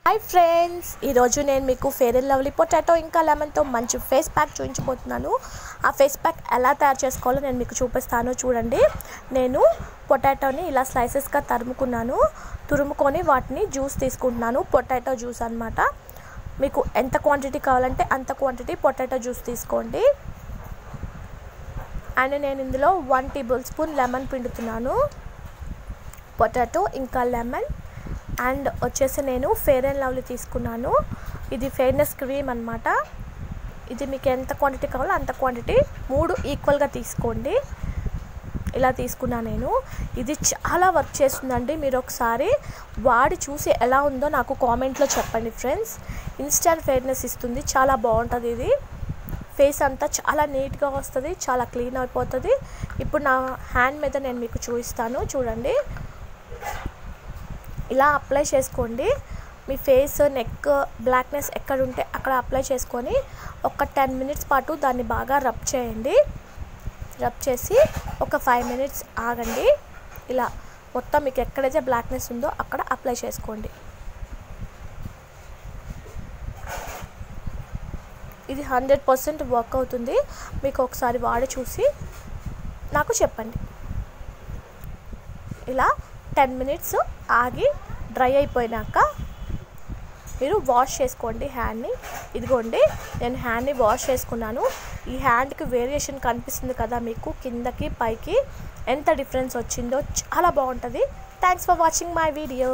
Hi friends, ఈరోజు నేను మీకు ఫెయిర్ అండ్ లవ్లీ పొటాటో ఇంకా లెమన్తో మంచి ఫేస్ ప్యాక్ చూపించబోతున్నాను. ఆ ఫేస్ ప్యాక్ ఎలా తయారు చేసుకోవాలో నేను మీకు చూపిస్తాను. చూడండి, నేను పొటాటోని ఇలా స్లైసెస్గా తురుముకొని వాటిని జ్యూస్ తీసుకుంటున్నాను. పొటాటో జ్యూస్ అన్నమాట. మీకు ఎంత క్వాంటిటీ కావాలంటే అంత క్వాంటిటీ పొటాటో జ్యూస్ తీసుకోండి. అండ్ నేను ఇందులో 1 టేబుల్ స్పూన్ లెమన్ పిండుతున్నాను. పొటాటో ఇంకా లెమన్ అండ్ వచ్చేసి నేను ఫెయిర్ అండ్ లవ్లీ తీసుకున్నాను. ఇది ఫెయిర్నెస్ క్రీమ్ అన్నమాట. ఇది మీకు ఎంత క్వాంటిటీ కావాలో అంత క్వాంటిటీ 3 ఈక్వల్గా తీసుకోండి. ఇలా తీసుకున్నాను నేను. ఇది చాలా వర్క్ చేస్తుందండి. మీరు ఒకసారి వాడి చూసి ఎలా ఉందో నాకు కామెంట్లో చెప్పండి ఫ్రెండ్స్. ఇన్స్టెంట్ ఫెయిర్నెస్ ఇస్తుంది, చాలా బాగుంటుంది. ఇది ఫేస్ అంతా చాలా నీట్గా వస్తుంది, చాలా క్లీన్ అయిపోతుంది. ఇప్పుడు నా హ్యాండ్ మీద నేను మీకు చూపిస్తాను. చూడండి, ఇలా అప్లై చేసుకోండి. మీ ఫేస్, నెక్ బ్లాక్నెస్ ఎక్కడ ఉంటే అక్కడ అప్లై చేసుకొని ఒక 10 మినిట్స్ పాటు దాన్ని బాగా రబ్ చేయండి. రబ్ చేసి ఒక 5 మినిట్స్ ఆగండి. ఇలా మొత్తం మీకు ఎక్కడైతే బ్లాక్నెస్ ఉందో అక్కడ అప్లై చేసుకోండి. ఇది 100% వర్క్ అవుతుంది. మీకు ఒకసారి వాడి చూసి నాకు చెప్పండి. ఇలా 10 మినిట్స్ ఆగి డ్రై అయిపోయినాక మీరు వాష్ చేసుకోండి హ్యాండ్ని. ఇదిగోండి, నేను హ్యాండ్ని వాష్ చేసుకున్నాను. ఈ హ్యాండ్కి వేరియేషన్ కనిపిస్తుంది కదా మీకు, కిందకి పైకి ఎంత డిఫరెన్స్ వచ్చిందో. చాలా బాగుంటుంది. Thanks for watching my video.